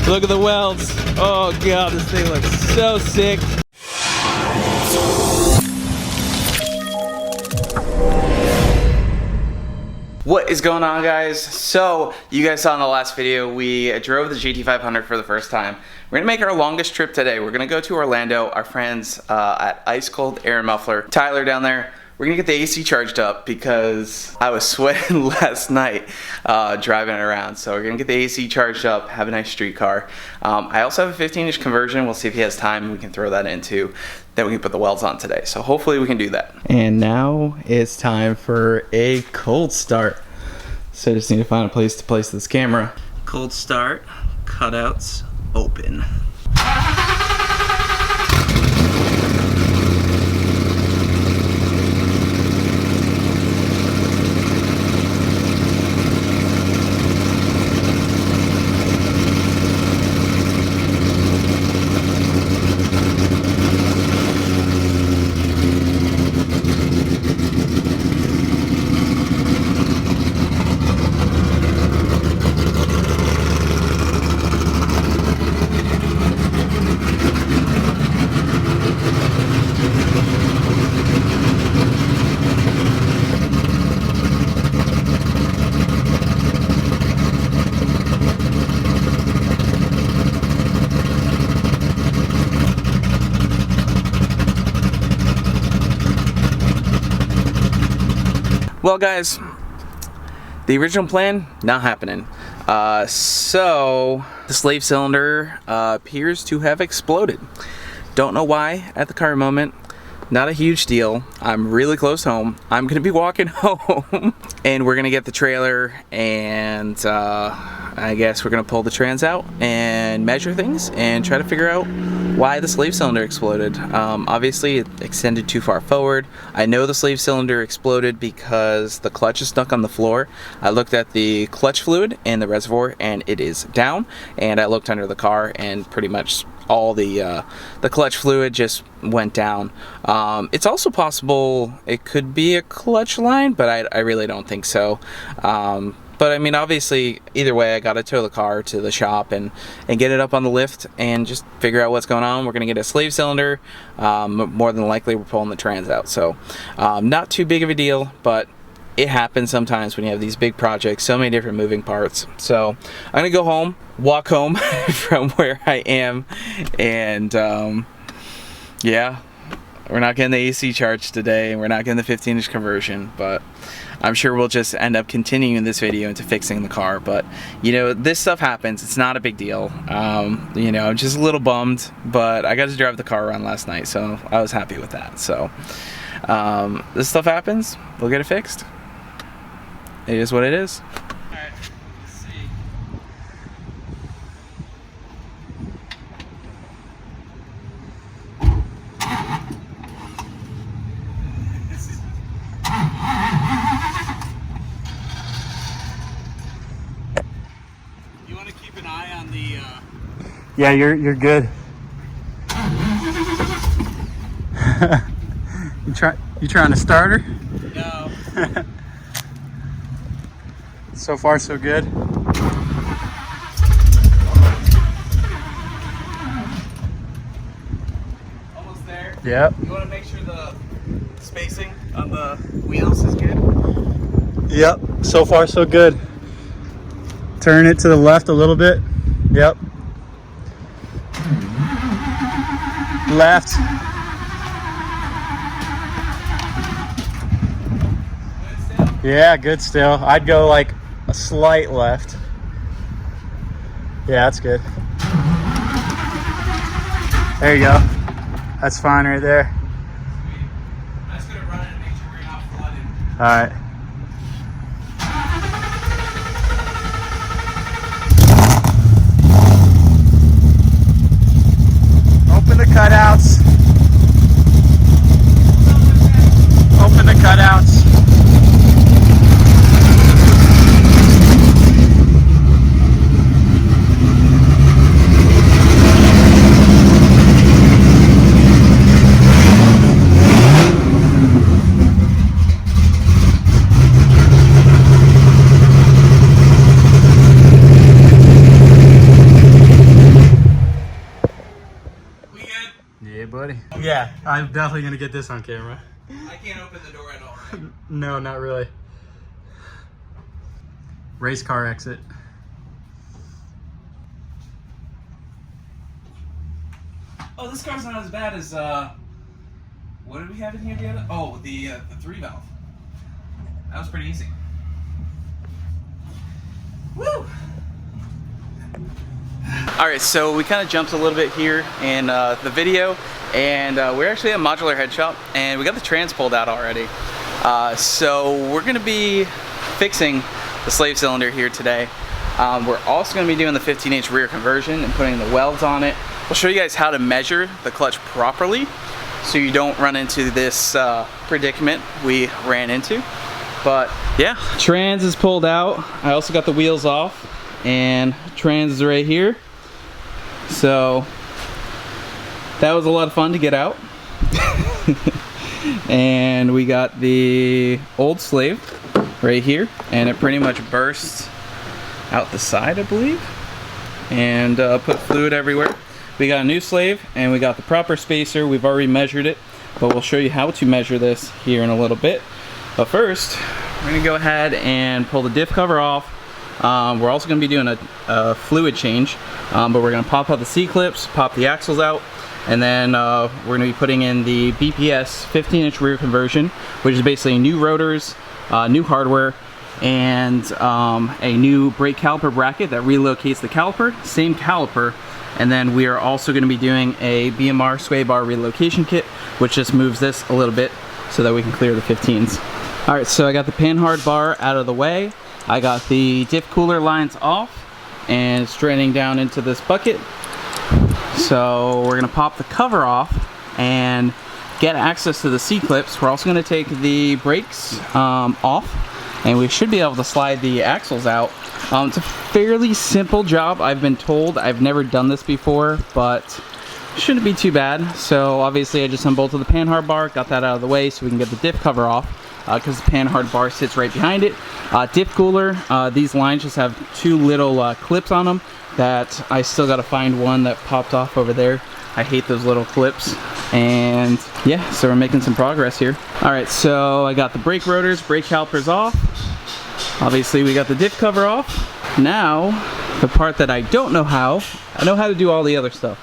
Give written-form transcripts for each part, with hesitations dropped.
Look at the welds. Oh god, this thing looks so sick. What is going on, guys? So, you guys saw in the last video, we drove the GT500 for the first time. We're gonna make our longest trip today. We're gonna go to Orlando. Our friends at Ice Cold Air Muffler, Tyler down there. We're gonna get the AC charged up because I was sweating last night driving it around. So we're gonna get the AC charged up, have a nice street car. I also have a 15-inch conversion. We'll see if he has time. We can throw that in too. Then we can put the welds on today. So hopefully we can do that. And now it's time for a cold start. So I just need to find a place to place this camera. Cold start, cutouts, open. Well, guys, the original plan, not happening. So the slave cylinder appears to have exploded. Don't know why at the current moment. Not a huge deal. I'm really close home. I'm gonna be walking home and we're gonna get the trailer and I guess we're gonna pull the trans out and measure things and try to figure out why the slave cylinder exploded. Obviously it extended too far forward. I know the slave cylinder exploded because the clutch is stuck on the floor. I looked at the clutch fluid in the reservoir and it is down, and I looked under the car and pretty much all the clutch fluid just went down. It's also possible it could be a clutch line, but I really don't think so. But I mean, obviously, either way, I gotta tow the car to the shop and get it up on the lift and just figure out what's going on. We're gonna get a slave cylinder. More than likely, we're pulling the trans out. So, not too big of a deal, but it happens sometimes when you have these big projects, so many different moving parts. So I'm gonna go home, walk home from where I am, and yeah, we're not getting the AC charged today, and we're not getting the 15-inch conversion, but I'm sure we'll just end up continuing this video into fixing the car. But you know, this stuff happens. It's not a big deal. You know, I'm just a little bummed, but I got to drive the car around last night, so I was happy with that. So this stuff happens. We'll get it fixed. It is what it is. Alright, let's see. You want to keep an eye on the Yeah, you're good. You trying to start her? No. So far, so good. Almost there. Yep. You want to make sure the spacing on the wheels is good? Yep. So far, so good. Turn it to the left a little bit. Yep. Left. Yeah, good still. I'd go like a slight left. Yeah, that's good. There you go. That's fine right there. I'm just going to run it and make sure we're not flooded. All right. Open the cutouts. Open the cutouts. already. Yeah, I'm definitely gonna get this on camera. I can't open the door at all, right? No, not really. Race car exit. Oh, this car's not as bad as, what did we have in here the other? Oh, the 3-valve. That was pretty easy. Woo! Alright, so we kind of jumped a little bit here in the video, and we're actually at Modular Head Shop, and we got the trans pulled out already. So we're going to be fixing the slave cylinder here today. We're also going to be doing the 15-inch rear conversion and putting the welds on it. We'll show you guys how to measure the clutch properly so you don't run into this predicament we ran into. But yeah, trans is pulled out. I also got the wheels off, and trans is right here. So that was a lot of fun to get out. And we got the old slave right here, and it pretty much bursts out the side, I believe, and put fluid everywhere. We got a new slave, and we got the proper spacer. We've already measured it, but we'll show you how to measure this here in a little bit. But first, we're gonna go ahead and pull the diff cover off. We're also gonna be doing a fluid change, but we're gonna pop out the C-clips, pop the axles out, and then we're gonna be putting in the BPS 15-inch rear conversion, which is basically new rotors, new hardware, and a new brake caliper bracket that relocates the caliper, same caliper. And then we are also going to be doing a BMR sway bar relocation kit, which just moves this a little bit so that we can clear the 15s. All right, so I got the panhard bar out of the way. I got the diff cooler lines off, and it's draining down into this bucket. So we're gonna pop the cover off and get access to the C-clips. We're also gonna take the brakes off, and we should be able to slide the axles out. It's a fairly simple job, I've been told. I've never done this before, but it shouldn't be too bad. So obviously I just unbolted the panhard bar, got that out of the way so we can get the diff cover off, because the panhard bar sits right behind it. Diff cooler, these lines just have two little clips on them that I still gotta find one that popped off over there. I hate those little clips. And yeah, so we're making some progress here. All right, so I got the brake rotors, brake calipers off. Obviously we got the diff cover off. Now, the part that I don't know how, I know how to do all the other stuff.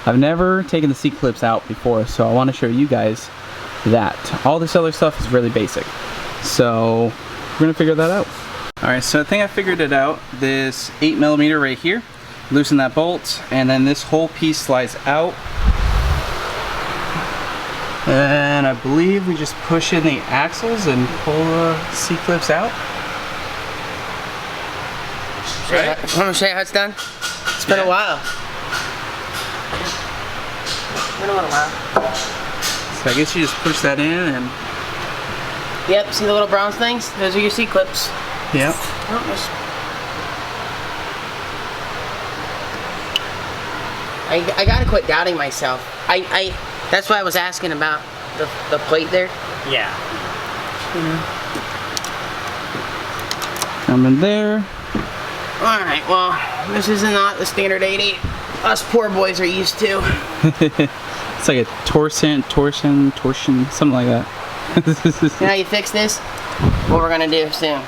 I've never taken the C-clips out before, so I want to show you guys that. All this other stuff is really basic. So, we're gonna figure that out. All right, so I think I figured it out. This 8mm right here, loosen that bolt, and then this whole piece slides out. And I believe we just push in the axles and pull the C-clips out. Right. Want to show you how it's done? It's been a while. It's been a little while. So I guess you just push that in and... Yep, see the little bronze things? Those are your C-clips. Yep. I gotta quit doubting myself. That's why I was asking about the plate there. Yeah. Come in there. Alright, well, this is not the standard 80 us poor boys are used to. It's like a torsion, something like that. You know how you fix this? What we're gonna do soon.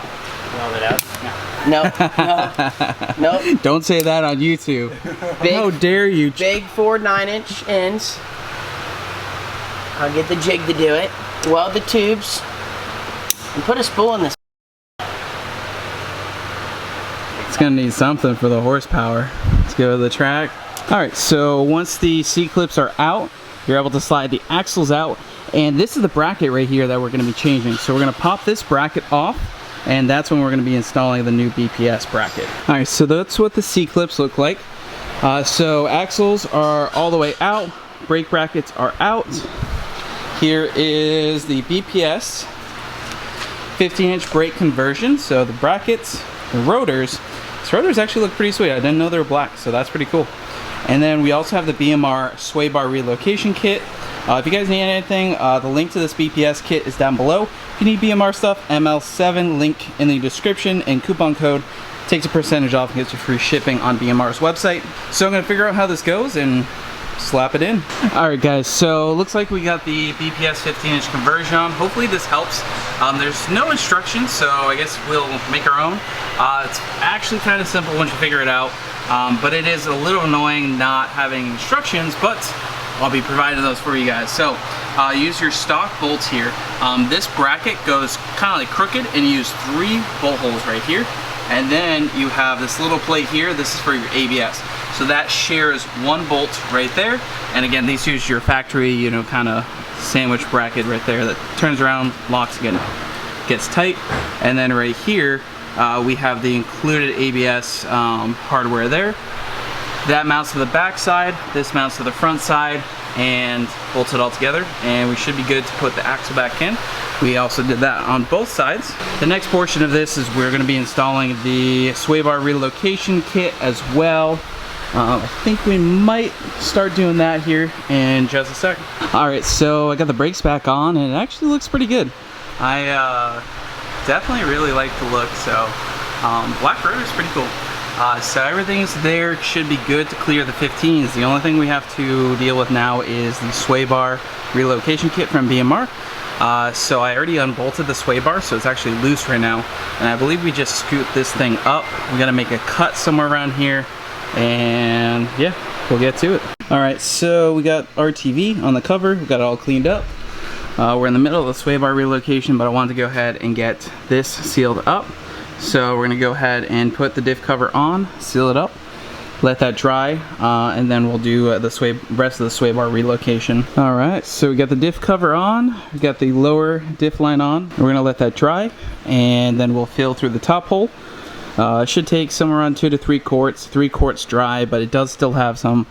Weld it out? No. Nope. Don't say that on YouTube. Big, how dare you? Big 4 9-inch ends. I'll get the jig to do it. Weld the tubes. And put a spool in this. It's gonna need something for the horsepower. Let's go to the track. All right, so once the C-clips are out, you're able to slide the axles out, and this is the bracket right here that we're gonna be changing. So we're gonna pop this bracket off, and that's when we're gonna be installing the new BPS bracket. All right, so that's what the C-clips look like. So axles are all the way out, brake brackets are out. Here is the BPS 15-inch brake conversion. So the brackets, the rotors, these rotors actually look pretty sweet. I didn't know they were black, so that's pretty cool. And then we also have the BMR sway bar relocation kit. If you guys need anything, the link to this BPS kit is down below. If you need BMR stuff, ML7, link in the description, and coupon code takes a percentage off and gets you free shipping on BMR's website. So I'm gonna figure out how this goes and slap it in. Alright guys, so looks like we got the BPS 15-inch conversion on. Hopefully this helps. There's no instructions, so I guess we'll make our own. It's actually kind of simple once you figure it out, but it is a little annoying not having instructions, but I'll be providing those for you guys. So use your stock bolts here. This bracket goes kind of like crooked, and you use 3 bolt holes right here. And then you have this little plate here. This is for your ABS. So that shares 1 bolt right there. And again, these use your factory, you know, kind of sandwich bracket right there that turns around, locks again, gets tight. And then right here, we have the included ABS hardware there. That mounts to the back side, this mounts to the front side, and bolts it all together, and we should be good to put the axle back in. We also did that on both sides. The next portion of this is we're going to be installing the sway bar relocation kit as well. I think we might start doing that here in just a second. Alright, so I got the brakes back on, and it actually looks pretty good. I definitely really like the look, so black rotor is pretty cool. So everything's there, should be good to clear the 15s. The only thing we have to deal with now is the sway bar relocation kit from BMR. So I already unbolted the sway bar, so it's actually loose right now. And I believe we just scoot this thing up. We gotta make a cut somewhere around here, and yeah, we'll get to it. Alright, so we got RTV on the cover, we got it all cleaned up. We're in the middle of the sway bar relocation, but I wanted to go ahead and get this sealed up. So we're gonna go ahead and put the diff cover on, seal it up, let that dry, and then we'll do the rest of the sway bar relocation. All right, so we got the diff cover on, we got the lower diff line on. We're gonna let that dry, and then we'll fill through the top hole. It should take somewhere around 2 to 3 quarts. 3 quarts dry, but it does still have some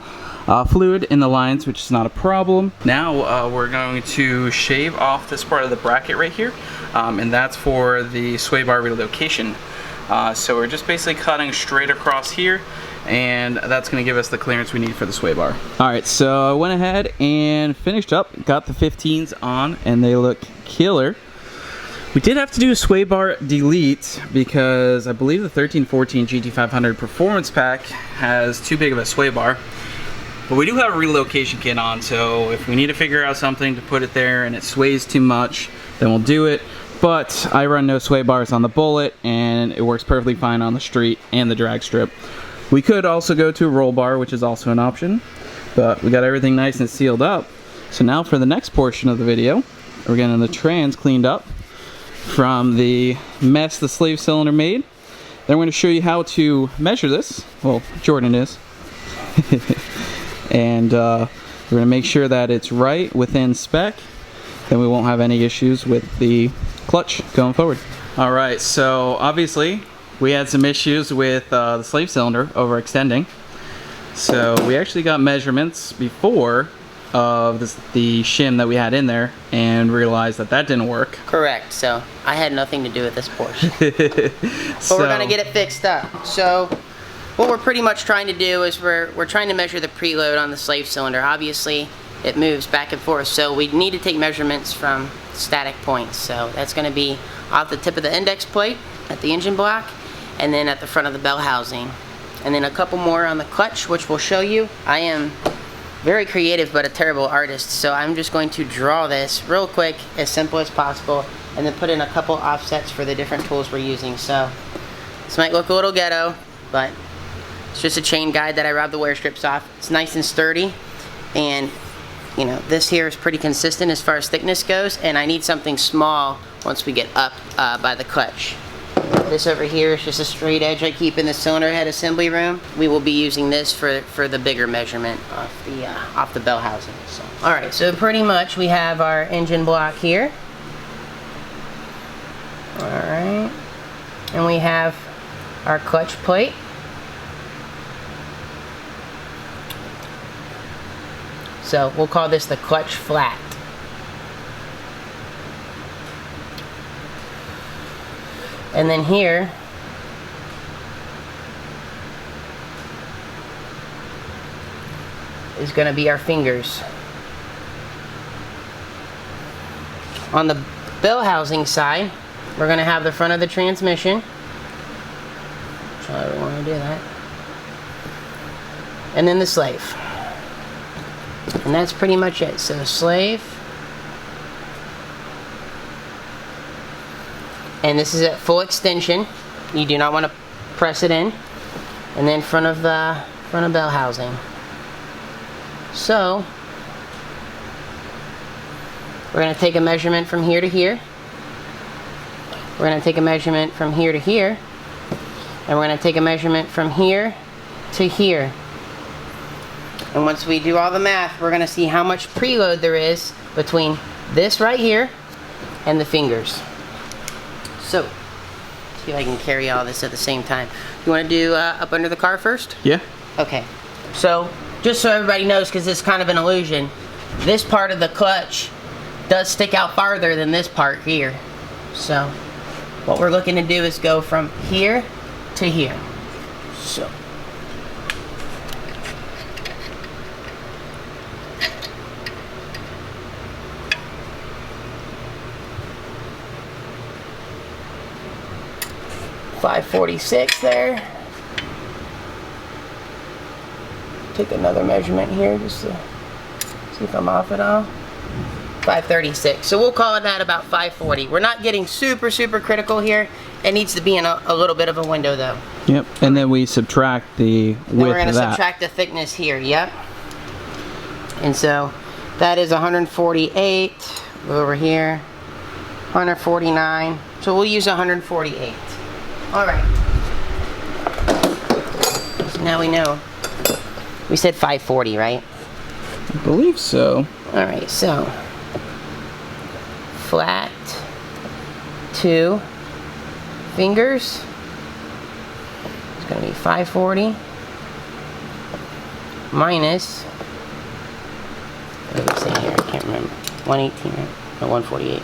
fluid in the lines, which is not a problem. Now we're going to shave off this part of the bracket right here, and that's for the sway bar relocation. So we're just basically cutting straight across here, and that's going to give us the clearance we need for the sway bar. Alright, so I went ahead and finished up, got the 15s on, and they look killer. We did have to do a sway bar delete because I believe the 1314 GT500 Performance Pack has too big of a sway bar. But we do have a relocation kit on, so if we need to figure out something to put it there and it sways too much, then we'll do it. But I run no sway bars on the Bullet, and it works perfectly fine on the street and the drag strip. We could also go to a roll bar, which is also an option, but we got everything nice and sealed up. So now for the next portion of the video, we're getting the trans cleaned up from the mess the slave cylinder made. Then we're going to show you how to measure this. Well, Jordan is. And we're going to make sure that it's right within spec. Then we won't have any issues with the clutch going forward. Alright, so obviously we had some issues with the slave cylinder overextending. So we actually got measurements before of the shim that we had in there and realized that that didn't work. Correct, so I had nothing to do with this portion. But we're gonna get it fixed up. So what we're pretty much trying to do is we're trying to measure the preload on the slave cylinder. Obviously it moves back and forth, so we need to take measurements from static points. So that's gonna be off the tip of the index plate at the engine block, and then at the front of the bell housing, and then a couple more on the clutch, which we'll show you. I am very creative but a terrible artist, so I'm just going to draw this real quick, as simple as possible, and then put in a couple offsets for the different tools we're using. So this might look a little ghetto, but it's just a chain guide that I robbed the wear strips off. It's nice and sturdy, and you know, this here is pretty consistent as far as thickness goes, and I need something small once we get up by the clutch. This over here is just a straight edge I keep in the cylinder head assembly room. We will be using this for the bigger measurement off the bell housing. So, all right, so pretty much we have our engine block here. All right, and we have our clutch plate. So we'll call this the clutch flat. And then here is going to be our fingers. On the bell housing side, we're going to have the front of the transmission. Try to want to do that. And then the slave. And that's pretty much it. So slave. And this is at full extension. You do not want to press it in. And then front of bell housing. So we're going to take a measurement from here to here. We're going to take a measurement from here to here. And we're going to take a measurement from here to here. And once we do all the math, we're going to see how much preload there is between this right here and the fingers. So, see if I can carry all this at the same time. You want to do up under the car first? Yeah. Okay. So, just so everybody knows, because it's kind of an illusion, this part of the clutch does stick out farther than this part here. So, what we're looking to do is go from here to here. So. .546 there. Take another measurement here just to see if I'm off at all. 536. So we'll call it that about 540. We're not getting super critical here. It needs to be in a little bit of a window though. Yep. And then we subtract the width of that. We're going to subtract the thickness here. Yep. And so that is 148 over here. 149. So we'll use 148. All right. So now we know. We said 540, right? I believe so. All right, so flat 2 fingers. It's going to be 540 minus, what did we say here? I can't remember. 118, right? No, 148.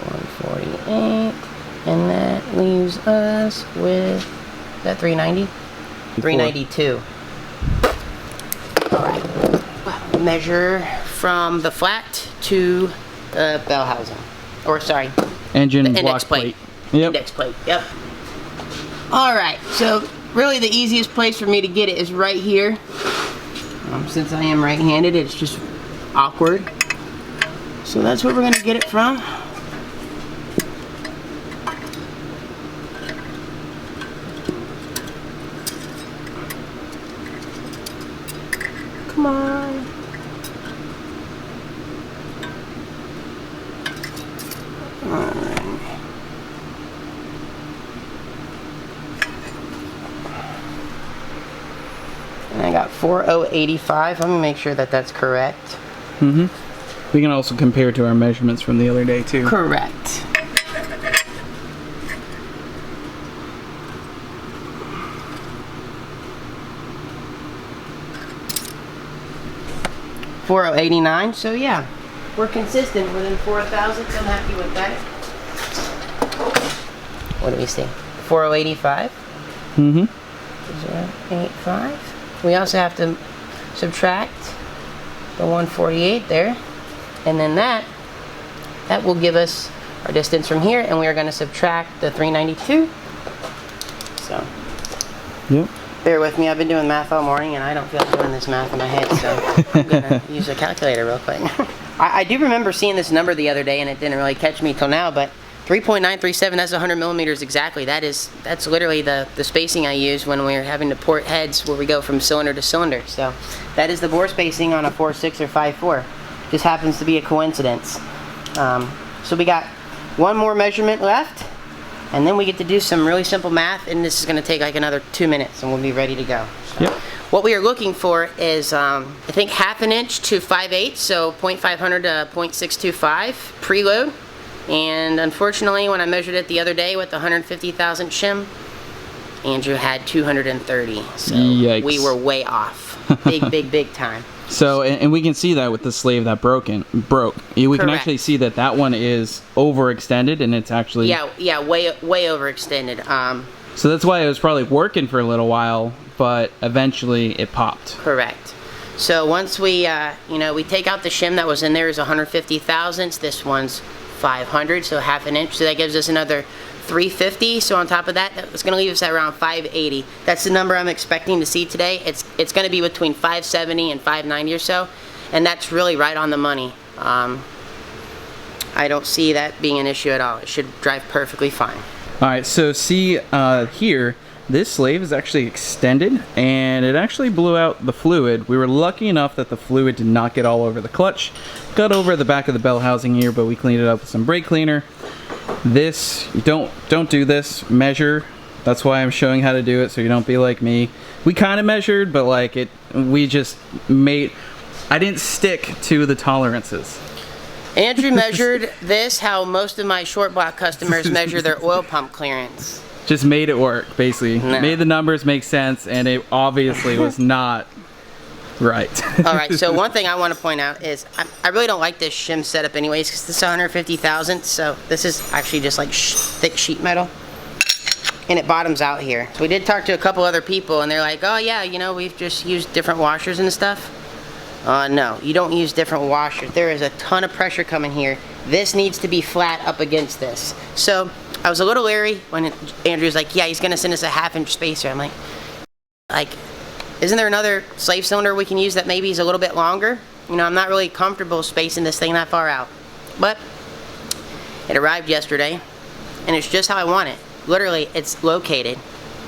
148, and that leaves us with, is that 390? 392. All right. Well, measure from the flat to the bell housing, or sorry, Engine the block index plate. Yep. Index plate. Yep. All right. So really, the easiest place for me to get it is right here. Since I am right-handed, it's just awkward. So that's where we're going to get it from. Come on. Alright. And I got 4085. Let me make sure that that's correct. Mm-hmm. We can also compare to our measurements from the other day too. Correct. $4,089. So yeah, we're consistent within 4,000. So I'm happy with that. What do we see? 4085. Mm-hmm. 085. We also have to subtract the 148 there, and then that will give us our distance from here, and we are going to subtract the 392. So yep. bear with me, I've been doing math all morning and I don't feel like doing this math in my head, so I'm going to use a calculator real quick. I do remember seeing this number the other day and it didn't really catch me till now, but 3.937, that's 100 millimeters exactly. That's literally the spacing I use when we're having to port heads where we go from cylinder to cylinder. So that is the bore spacing on a 4.6 or 5.4. Just happens to be a coincidence. So we got one more measurement left, and then we get to do some really simple math, and this is going to take like another 2 minutes and we'll be ready to go. So yep. What we are looking for is I think 1/2 inch to 5/8, so 0.500 to 0.625 preload. And unfortunately, when I measured it the other day with the 150,000 shim, Andrew had 230. So yikes. We were way off. Big time. So, and we can see that with the slave that broke. We can Correct. actually see that that one is overextended, and it's actually... Yeah, way overextended. So that's why it was probably working for a little while, but eventually it popped. Correct. So once we, we take out the shim that was in there is 150 thousandths. This one's 500, so 1/2 inch. So that gives us another 350, so on top of that, it's going to leave us at around 580. That's the number I'm expecting to see today. It's going to be between 570 and 590 or so, and that's really right on the money. I don't see that being an issue at all. It should drive perfectly fine. Alright, so see here, this slave is actually extended, and it actually blew out the fluid. We were lucky enough that the fluid did not get all over the clutch. Got over the back of the bell housing here, but we cleaned it up with some brake cleaner. This, you don't do this, measure. That's why I'm showing how to do it, so you don't be like me. We kind of measured, but like we just made, I didn't stick to the tolerances. Andrew measured this how most of my short block customers measure their oil pump clearance. Just made it work, basically. No. Made the numbers make sense, and it obviously was not right. Alright, so one thing I want to point out is I really don't like this shim setup anyways, because this is 150,000, so this is actually just like thick sheet metal, and it bottoms out here. So we did talk to a couple other people, and they're like, oh yeah, you know, we've just used different washers and stuff. No, you don't use different washers. There is a ton of pressure coming here. This needs to be flat up against this. So I was a little leery when Andrew's like, yeah, he's gonna send us a 1/2 inch spacer. I'm like, isn't there another slave cylinder we can use that maybe is a little bit longer? You know, I'm not really comfortable spacing this thing that far out. But it arrived yesterday, and it's just how I want it. Literally, it's located.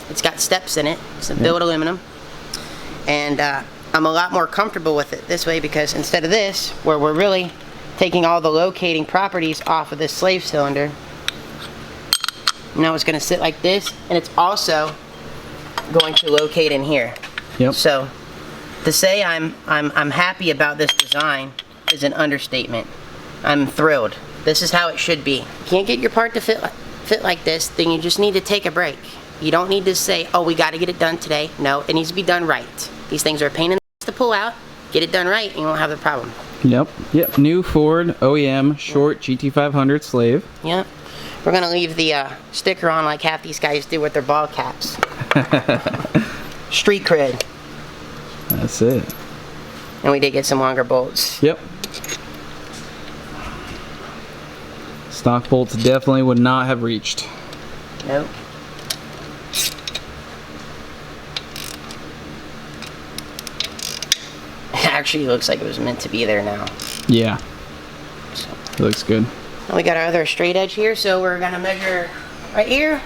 It's got steps in it. It's a billet aluminum. And I'm a lot more comfortable with it this way, because instead of this, where we're really taking all the locating properties off of this slave cylinder, now it's going to sit like this, and it's also going to locate in here. Yep. So to say I'm happy about this design is an understatement. I'm thrilled. This is how it should be. You can't get your part to fit like this, then you just need to take a break. You don't need to say, oh, we got to get it done today. No, it needs to be done right. These things are a pain in the ass to pull out. Get it done right, and you won't have the problem. Yep. New Ford OEM short GT500 slave. Yep. We're gonna leave the sticker on like half these guys do with their ball caps. Street cred. That's it. And we did get some longer bolts. Yep. Stock bolts definitely would not have reached. Nope. It actually looks like it was meant to be there now. Yeah. It looks good. And we got our other straight edge here, so we're gonna measure right here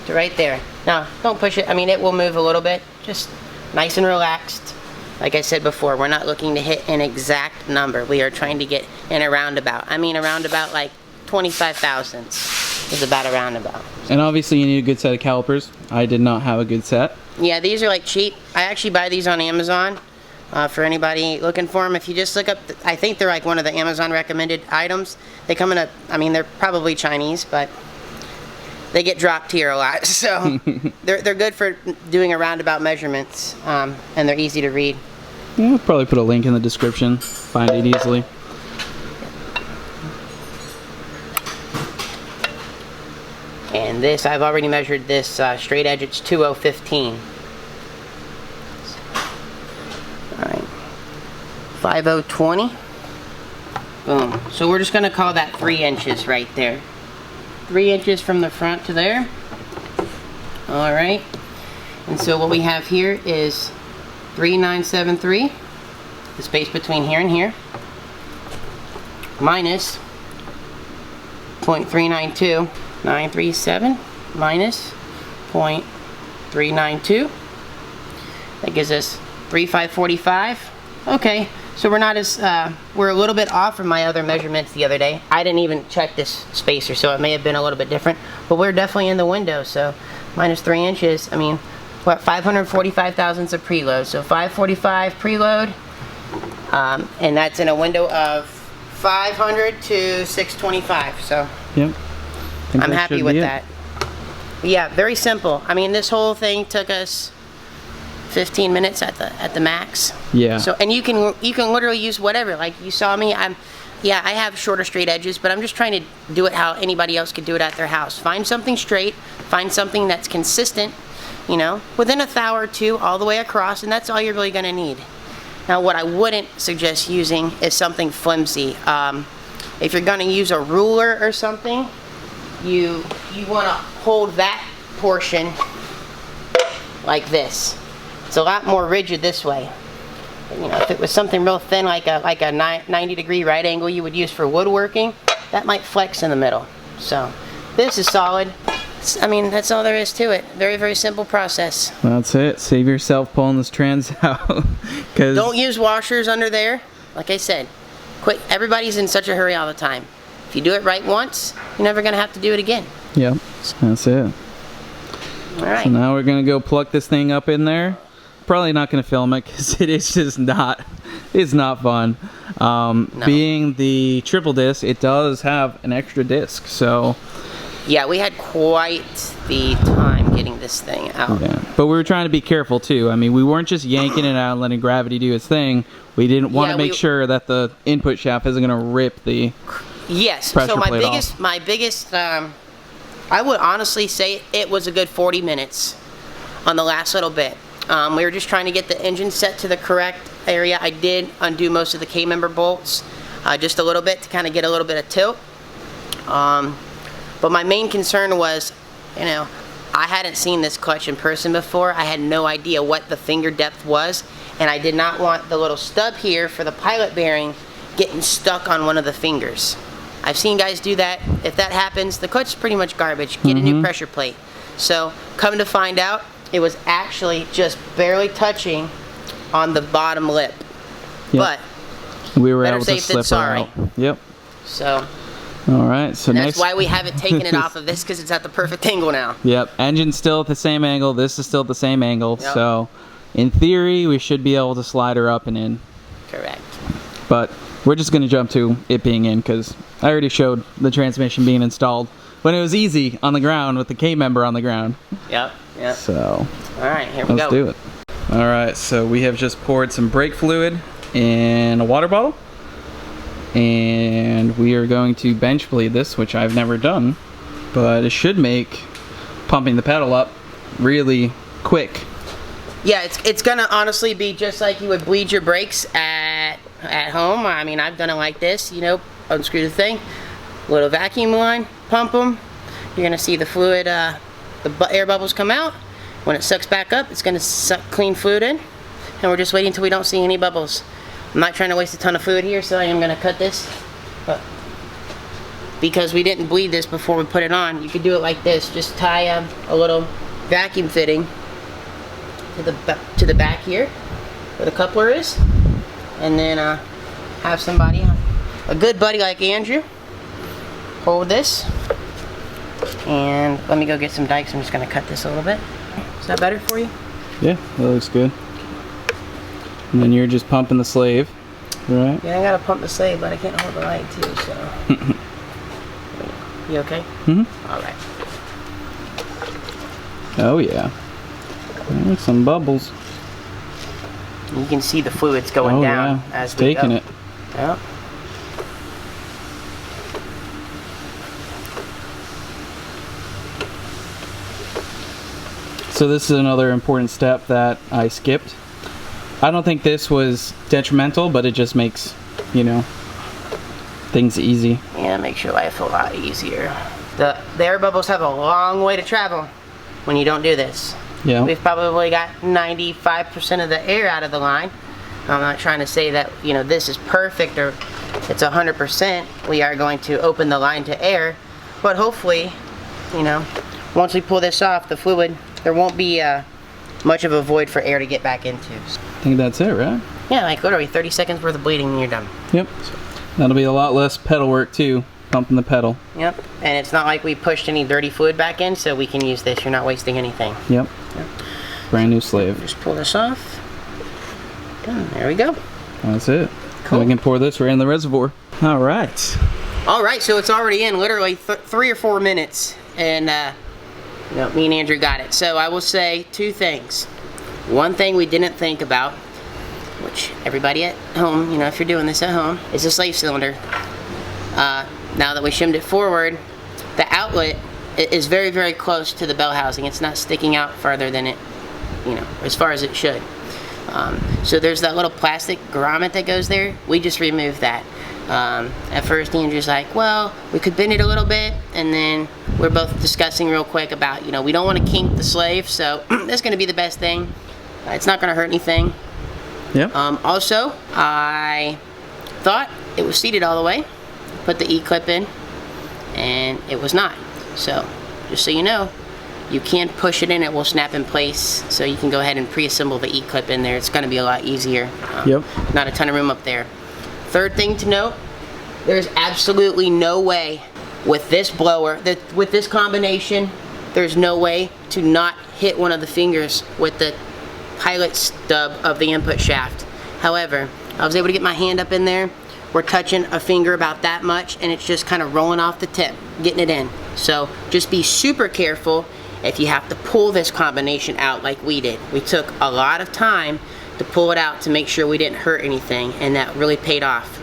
to right there. Now, don't push it. I mean, it will move a little bit. Just nice and relaxed. Like I said before, we're not looking to hit an exact number. We are trying to get in a roundabout. I mean, a roundabout like 25 thousandths is about a roundabout. And obviously you need a good set of calipers. I did not have a good set. Yeah, these are like cheap. I actually buy these on Amazon. For anybody looking for them, if you just look up, I think they're like one of the Amazon recommended items. They come in a, I mean, they're probably Chinese, but they get dropped here a lot. So they're good for doing a roundabout measurements, and they're easy to read. Yeah, we'll probably put a link in the description. Find it easily. And this, I've already measured this straight edge. It's 2015. Alright, 5020. Boom. So we're just going to call that 3 inches right there. 3 inches from the front to there. Alright. And so what we have here is 3973. The space between here and here. Minus 0.392. 937 minus 0.392. That gives us 3545. Okay, so we're not as we're a little bit off from my other measurements the other day. I didn't even check this spacer, so it may have been a little bit different, but we're definitely in the window. So minus 3 inches, I mean, what, 545 thousandths of preload, so 545 preload, and that's in a window of 500 to 625. So yep. I'm happy with that. Yeah, very simple. I mean, this whole thing took us 15 minutes at the max. Yeah. So, and you can literally use whatever. Like you saw me, I have shorter straight edges, but I'm just trying to do it how anybody else could do it at their house. Find something straight, find something that's consistent, you know, within a thou or two all the way across, and that's all you're really gonna need. Now, what I wouldn't suggest using is something flimsy. If you're gonna use a ruler or something, you want to hold that portion like this. It's a lot more rigid this way. You know, if it was something real thin, like a 90-degree right angle you would use for woodworking, that might flex in the middle. So this is solid. I mean, that's all there is to it. Very, very simple process. That's it. Save yourself pulling this trans out. Don't use washers under there. Like I said, quit. Everybody's in such a hurry all the time. If you do it right once, you're never going to have to do it again. Yep, that's it. All right. So now we're going to go plug this thing up in there. Probably not going to film it because it is just not, it's not fun. No. Being the triple disc, it does have an extra disc, so. Yeah, we had quite the time getting this thing out. Yeah, but we were trying to be careful too. I mean, we weren't just yanking it out and letting gravity do its thing. We didn't want to make sure that the input shaft isn't going to rip the pressure plate off. My biggest, I would honestly say it was a good 40 minutes on the last little bit. We were just trying to get the engine set to the correct area. I did undo most of the K-member bolts just a little bit to kind of get a little bit of tilt. But my main concern was, you know, I hadn't seen this clutch in person before. I had no idea what the finger depth was, and I did not want the little stub here for the pilot bearing getting stuck on one of the fingers. I've seen guys do that. If that happens, the clutch is pretty much garbage. Get a new pressure plate. So, come to find out, it was actually just barely touching on the bottom lip. Yep. But we were better able to safe than slip her sorry. out. Yep. So. All right. So that's why we haven't taken it off of this, because it's at the perfect angle now. Yep. Engine's still at the same angle. This is still at the same angle. Yep. So, in theory, we should be able to slide her up and in. Correct. But we're just going to jump to it being in because I already showed the transmission being installed when it was easy on the ground with the K-member on the ground. Yep. Yep. So. All right. Here we go. Let's do it. All right. So we have just poured some brake fluid in a water bottle. And we are going to bench bleed this, which I've never done, but it should make pumping the pedal up really quick. Yeah, it's gonna honestly be just like you would bleed your brakes at home. I mean, I've done it like this, you know, unscrew the thing, little vacuum line, pump them. You're gonna see the fluid, the air bubbles come out. When it sucks back up, it's gonna suck clean fluid in, and we're just waiting until we don't see any bubbles. I'm not trying to waste a ton of fluid here, so I am going to cut this. But because we didn't bleed this before we put it on, you could do it like this. Just tie a little vacuum fitting to the back here, where the coupler is, and then have somebody, a good buddy like Andrew, hold this. And let me go get some dikes. I'm just going to cut this a little bit. Is that better for you? Yeah, that looks good. And then you're just pumping the slave, right? Yeah, I gotta pump the slave, but I can't hold the light too, so. You okay? Mm-hmm. All right. Oh yeah. Some bubbles. You can see the fluids going down as we go. Taking it. Yeah. So this is another important step that I skipped. I don't think this was detrimental, but it just makes, you know, things easy. Yeah, it makes your life a lot easier. The air bubbles have a long way to travel when you don't do this. Yeah. We've probably got 95% of the air out of the line. I'm not trying to say that, you know, this is perfect or it's 100%. We are going to open the line to air, but hopefully, you know, once we pull this off, the fluid, there won't be much of a void for air to get back into. I think that's it, right? Yeah, like literally 30 seconds worth of bleeding and you're done. Yep. That'll be a lot less pedal work too, pumping the pedal. Yep. And it's not like we pushed any dirty fluid back in, so we can use this. You're not wasting anything. Yep. Brand new slave. Just pull this off. Done. There we go. That's it. Cool. Then we can pour this right in the reservoir. All right. All right, so it's already in literally 3 or 4 minutes, and you know, me and Andrew got it. So I will say 2 things. One thing we didn't think about, which everybody at home, you know, if you're doing this at home, is the slave cylinder. Now that we shimmed it forward, the outlet is very, very close to the bell housing. It's not sticking out farther than it, you know, as far as it should. So there's that little plastic grommet that goes there. We just removed that. At first Andrew's like, well, we could bend it a little bit, and then we're both discussing real quick about, you know, we don't want to kink the slave, so that's going to be the best thing. It's not going to hurt anything. Yep. Also, I thought it was seated all the way, put the E-clip in, and it was not. So, just so you know, you can push it in, it will snap in place, so you can go ahead and pre-assemble the E-clip in there. It's going to be a lot easier. Yep. Not a ton of room up there. Third thing to note, there's absolutely no way with this blower, with this combination, there's no way to not hit one of the fingers with the pilot stub of the input shaft. However, I was able to get my hand up in there. We're touching a finger about that much, and it's just kind of rolling off the tip, getting it in. So just be super careful if you have to pull this combination out like we did. We took a lot of time to pull it out to make sure we didn't hurt anything, and that really paid off.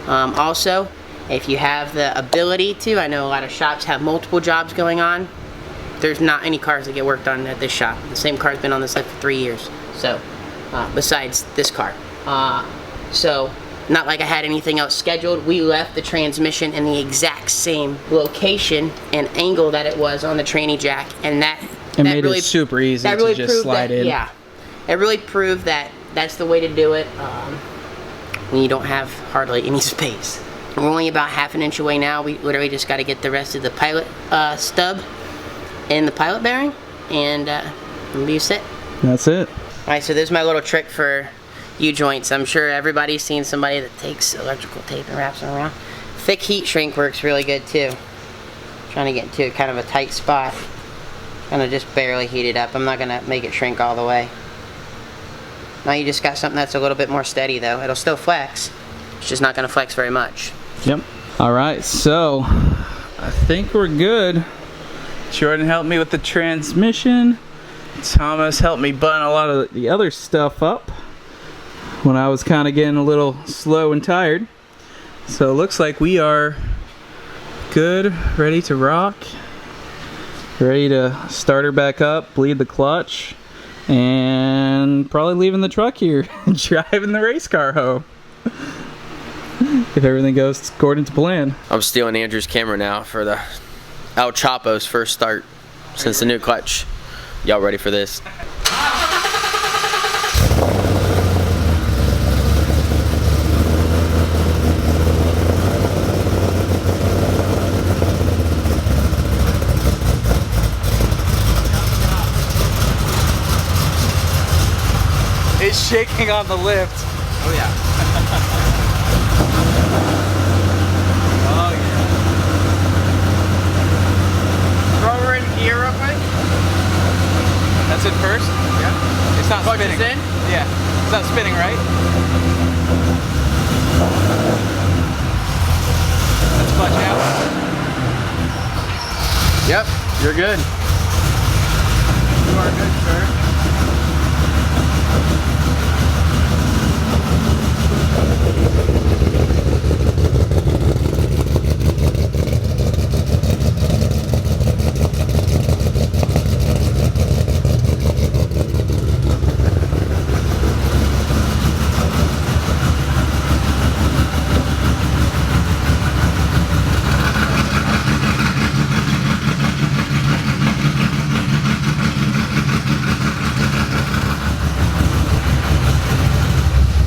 Also, if you have the ability to, I know a lot of shops have multiple jobs going on. There's not any cars that get worked on at this shop. The same car's been on this site for 3 years. So, besides this car. So, not like I had anything else scheduled. We left the transmission in the exact same location and angle that it was on the tranny jack, and that made really, it super easy that really to just slide in. Yeah, it really proved that that's the way to do it when you don't have hardly any space. We're only about half an inch away now. We literally just got to get the rest of the pilot stub and the pilot bearing, and we'll be set. That's it. Alright, so this is my little trick for U-joints. I'm sure everybody's seen somebody that takes electrical tape and wraps them around. Thick heat shrink works really good too. Trying to get into kind of a tight spot. Gonna just barely heat it up. I'm not gonna make it shrink all the way. Now you just got something that's a little bit more steady though. It'll still flex. It's just not gonna flex very much. Yep. Alright, so I think we're good. Jordan helped me with the transmission. Thomas helped me button a lot of the other stuff up when I was kind of getting a little slow and tired. So it looks like we are good, ready to rock, ready to start her back up, bleed the clutch, and probably leaving the truck here and driving the race car home. If everything goes according to plan. I'm stealing Andrew's camera now for the El Chapo's first start since the new clutch. Y'all ready for this? It's shaking on the lift. Oh yeah. Oh yeah. Throw her in gear real quick. That's it first? Yeah. It's not Clutch spinning. is in? Yeah. It's not spinning, right? That's clutch out. Yep, you're good. You are good, sir.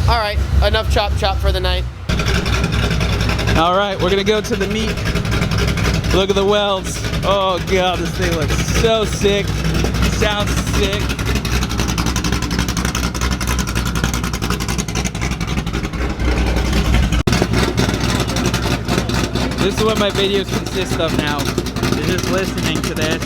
Alright, enough chop for the night. All right, we're gonna go to the meet. Look at the welds. Oh God, this thing looks so sick. Sounds sick. This is what my videos consist of now. You're just listening to this.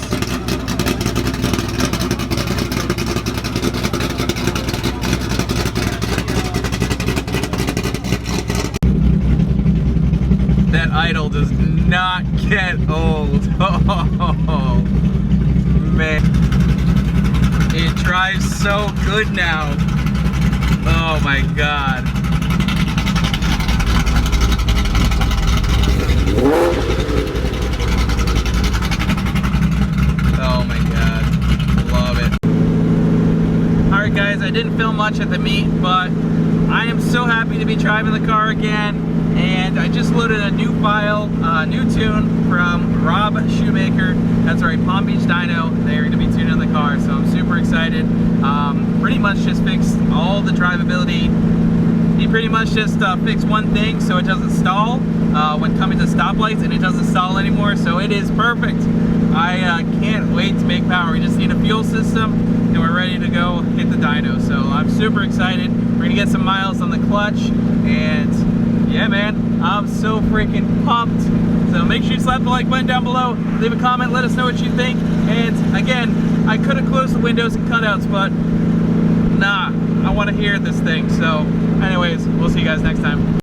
That idle does not get old. Oh, man. It drives so good now. Oh my God. Oh my God. Love it. Alright guys, I didn't film much at the meet, but I am so happy to be driving the car again. And I just loaded a new file, new tune from Rob Shoemaker. That's right, Palm Beach Dyno. They're going to be tuning the car, so I'm super excited. Pretty much just fixed all the drivability. He pretty much just fixed one thing so it doesn't stall when coming to stoplights, and it doesn't stall anymore, so it is perfect. I can't wait to make power. We just need a fuel system and we're ready to go hit the dyno. So I'm super excited. We're gonna get some miles on the clutch, and yeah, man, I'm so freaking pumped. So make sure you slap the like button down below, leave a comment, let us know what you think. And again, I could have closed the windows and cutouts, but nah, I want to hear this thing. So anyways, we'll see you guys next time.